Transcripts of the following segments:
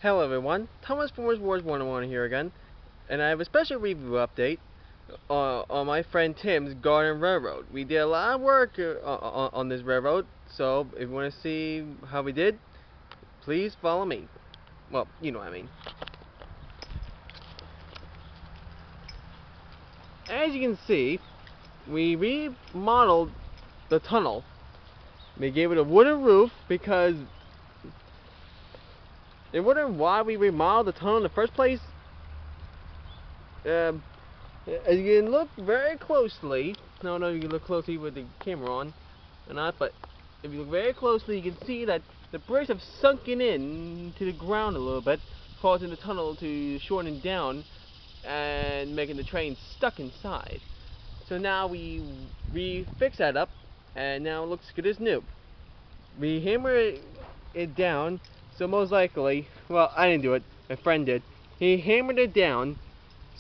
Hello everyone, Thomas from Wars 101 here again, and I have a special review update on my friend Tim's Garden Railroad. We did a lot of work on this railroad, so if you want to see how we did, please follow me. Well, you know what I mean. As you can see, we remodeled the tunnel. We gave it a wooden roof because you're wondering why we remodeled the tunnel in the first place? As you can look very closely, I don't know if you can look closely with the camera on or not, but if you look very closely, you can see that the bricks have sunken in to the ground a little bit, causing the tunnel to shorten down and making the train stuck inside. So now we fix that up, and now it looks good as new. We hammered it down, so most likely, well, I didn't do it, my friend did. He hammered it down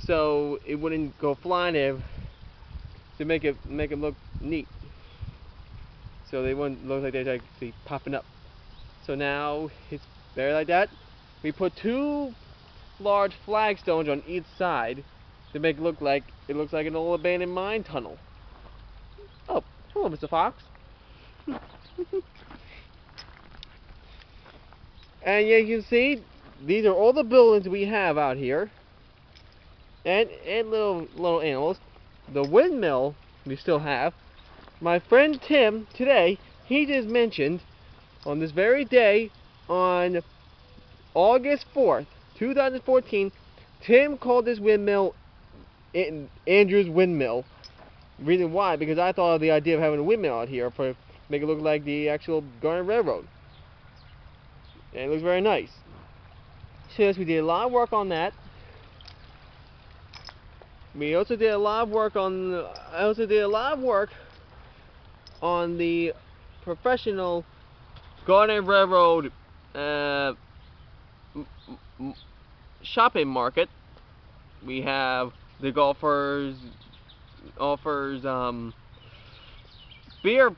so it wouldn't go flying there, to make it look neat, so they wouldn't look like they're actually popping up. So now it's better like that. We put two large flagstones on each side to make it look like an old abandoned mine tunnel. Oh, hello, Mr. Fox. And yeah, you can see these are all the buildings we have out here, and little animals. The windmill we still have. My friend Tim today, he just mentioned on this very day, on August 4th, 2014, Tim called this windmill Andrew's Windmill. Reason why? Because I thought of the idea of having a windmill out here for make it look like the actual Garden Railroad, and it looks very nice. So yes, we did a lot of work on that. We also did a lot of work on. I also did a lot of work on the professional Garden Railroad shopping market. We have the golfers offers beer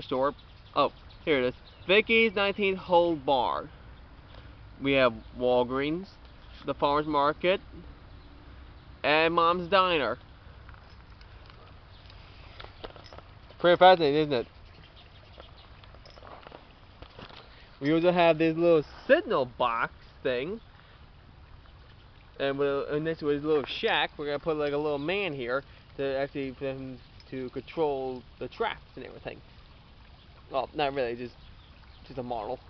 store. Oh, here it is. Vicky's 19th Hole Bar. We have Walgreens, the Farmers Market, and Mom's Diner. Pretty fascinating, isn't it? We also have this little signal box thing, and next to his little shack, we're gonna put like a little man here to actually for him to control the tracks and everything. Well, not really, just a model.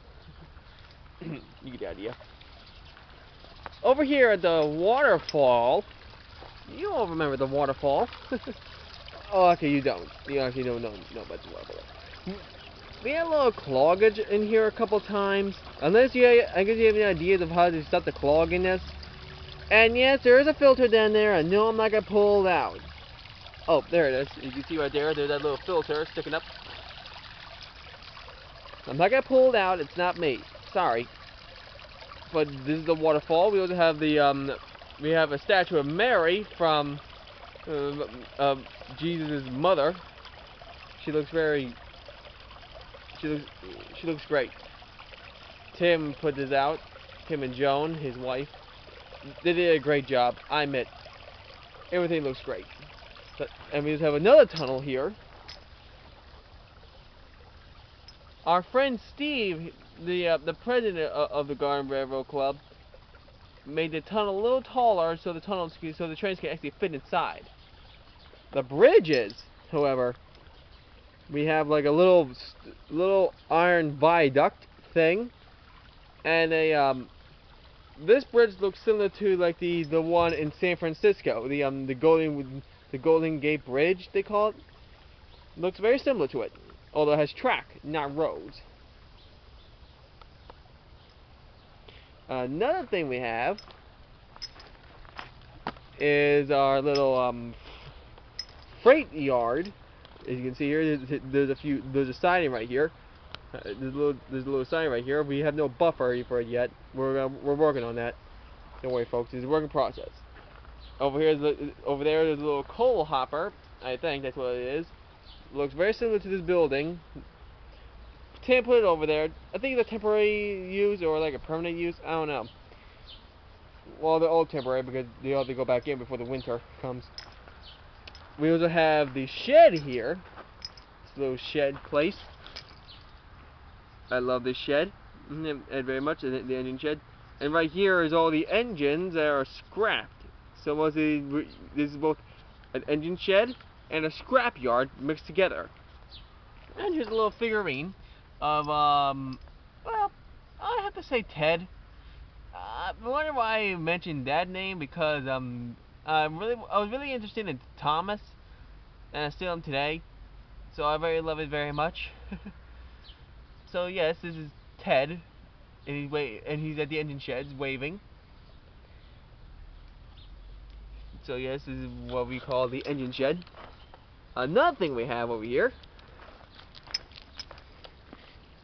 You get the idea. Over here at the waterfall, you all remember the waterfall. Oh, okay, you don't. You actually don't know about the waterfall. We had a little cloggage in here a couple times. I guess you have any ideas of how to stop the clogginess. And yes, there is a filter down there. I know I'm not gonna pull it out. Oh, there it is. You can see right there. There's that little filter sticking up. I'm not gonna pull it out. It's not me. Sorry. But this is the waterfall. We also have the we have a statue of Mary from Jesus' mother. She looks very. She looks great. Tim put this out. Tim and Joan, his wife, they did a great job. I admit, everything looks great. And we just have another tunnel here. Our friend Steve, the president of the Garden Railroad Club, made the tunnel a little taller so the trains can actually fit inside. The bridges, however, we have like a little iron viaduct thing, and this bridge looks similar to like the one in San Francisco, the Golden Gate Bridge they call it. Looks very similar to it, although it has track, not roads. Another thing we have is our little freight yard. As you can see here, there's a siding right here. There's a little sign right here. We have no buffer for it yet. We're working on that. Don't worry, folks. It's a work in process. Over there, there's a little coal hopper. I think that's what it is. Looks very similar to this building. Tim put it over there. I think it's a temporary use or like a permanent use. I don't know. Well, they're all temporary because they all have to go back in before the winter comes. We also have the shed here. This little shed place. I love this shed very much, the engine shed. And right here is all the engines that are scrapped. So this is both an engine shed and a scrap yard mixed together. And here's a little figurine of well, I have to say Ted. I wonder why I mentioned that name, because I was really interested in Thomas, and I still am today. So I love it very much. So yes, this is Ted, and he's at the engine sheds waving. So yes, this is what we call the engine shed. Another thing we have over here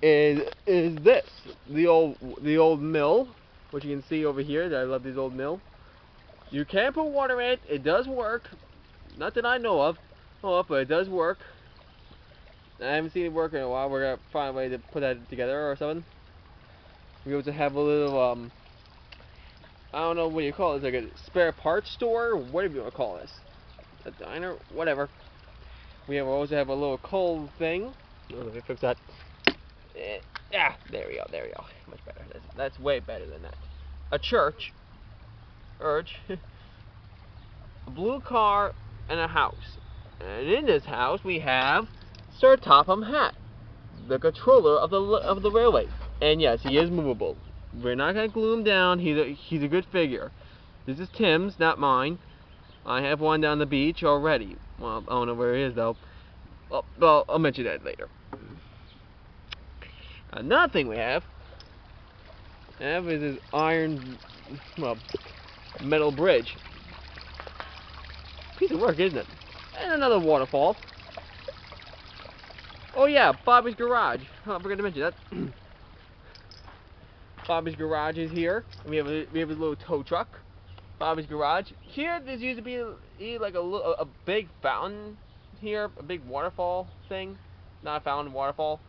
is this, the old mill, which you can see over here. That I love this old mill. You can put water in it. It does work. Not that I know of. But it does work. I haven't seen it work in a while. We're gonna find a way to put that together or something. We also have a little I don't know what you call it. It's like a spare parts store, whatever you want to call this. A diner, whatever. We also have a little coal thing. Let me fix that. Yeah, there we go. Much better. That's way better than that. A church. A blue car and a house. And in this house we have Sir Topham Hatt, the controller of the railway. And yes, he is movable. We're not gonna glue him down. He's a good figure. This is Tim's, not mine. I have one down the beach already. Well, I don't know where he is though. Well, I'll mention that later. Another thing we have is this iron, metal bridge. Piece of work, isn't it? And another waterfall. Oh yeah, Bobby's garage. Oh, I forgot to mention that. Bobby's garage is here. We have a little tow truck. Bobby's garage. Here, there used to be like a big fountain here, a big waterfall thing. Not a fountain, waterfall.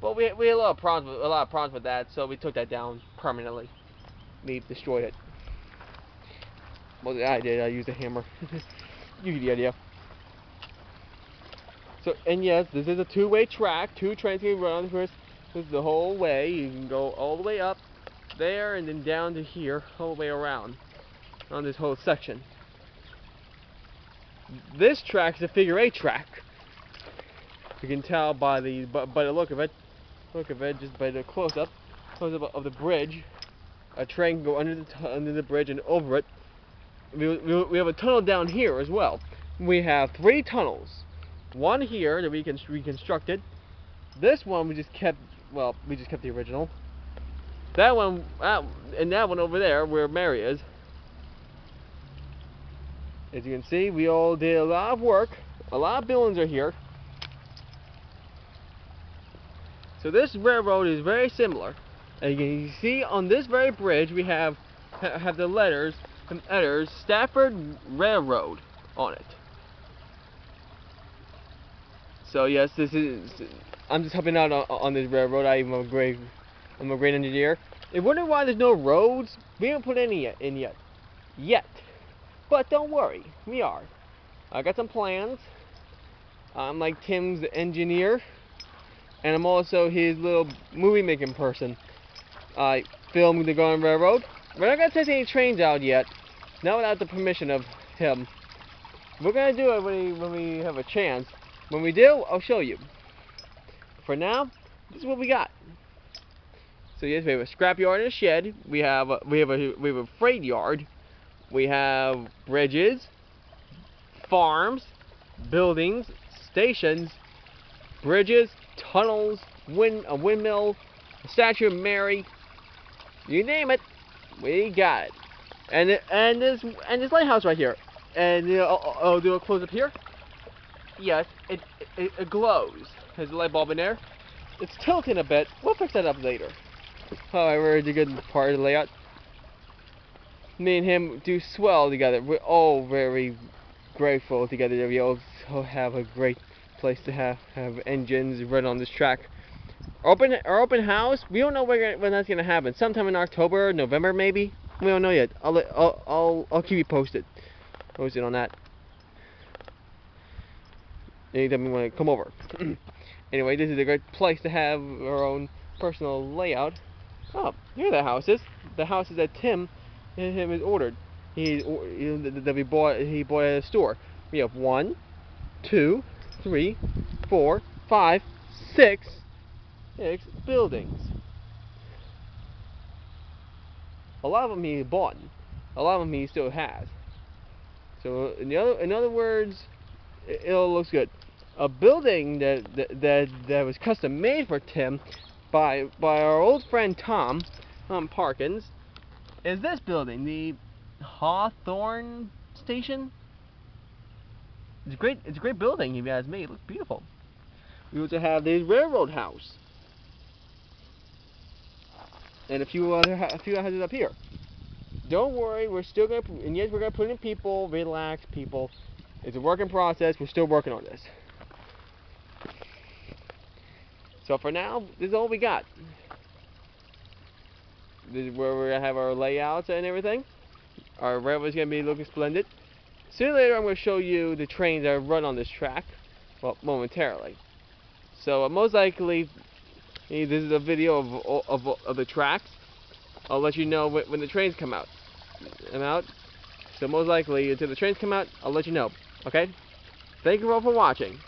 But we had a lot of problems with that, so we took that down permanently. We destroyed it. Well, I did. I used a hammer. You get the idea. So, and yes, this is a two-way track. Two trains can run this the whole way. You can go all the way up there and then down to here, all the way around on this whole section. This track is a figure-8 track. You can tell by the look of it. Just by the close-up of the bridge. A train can go under the bridge and over it. We have a tunnel down here as well. We have 3 tunnels. One here that we reconstructed. This one we just kept the original. That one, and that one over there where Mary is. As you can see, we all did a lot of work. A lot of buildings are here. So this railroad is very similar. And you can see on this very bridge we have the letters Stafford Railroad on it. So yes, I'm just helping out on this railroad. I'm a great engineer. If you wonder why there's no roads, we haven't put any in yet. But don't worry, we are. I got some plans. I'm like Tim's engineer, and I'm also his little movie making person. I filmed the Going Railroad. We're not gonna test any trains out yet, not without the permission of him. We're gonna do it when we have a chance. When we do, I'll show you. For now, this is what we got. So yes, we have a scrap yard and a shed. We have a freight yard. We have bridges, farms, buildings, stations, bridges, tunnels, a windmill, a statue of Mary. You name it, we got it. And this lighthouse right here. And I'll do a close up here. Yes, it glows. There's a light bulb in there. It's tilting a bit. We'll fix that up later. However, it's a good part of the layout. Me and him do swell together. We're all very grateful together that we all have a great place to have engines run on this track. Our open house. We don't know when that's gonna happen. Sometime in October, November, maybe. We don't know yet. I'll keep you posted. Posted on that. Anytime you want to come over. Anyway, this is a great place to have our own personal layout. Oh, here the houses. The houses that Tim has ordered. He bought at a store. We have 1, 2, 3, 4, 5, 6 buildings. A lot of them he bought. A lot of them he still has. So in other words, it all looks good. A building that was custom made for Tim by our old friend Tom Parkins is this building, the Hawthorne Station. It's a great building he has made. It looks beautiful. We also have the Railroad House and a few houses up here. Don't worry, we're still gonna, and yes, we're gonna put in people. Relax, people. It's a working process. We're still working on this. So for now, this is all we got. This is where we're gonna have our layouts and everything. Our railway's gonna be looking splendid. Sooner or later, I'm gonna show you the trains that run on this track. Well, momentarily. So most likely, this is a video of the tracks. I'll let you know when the trains come out. So most likely, until the trains come out, I'll let you know. Okay? Thank you all for watching.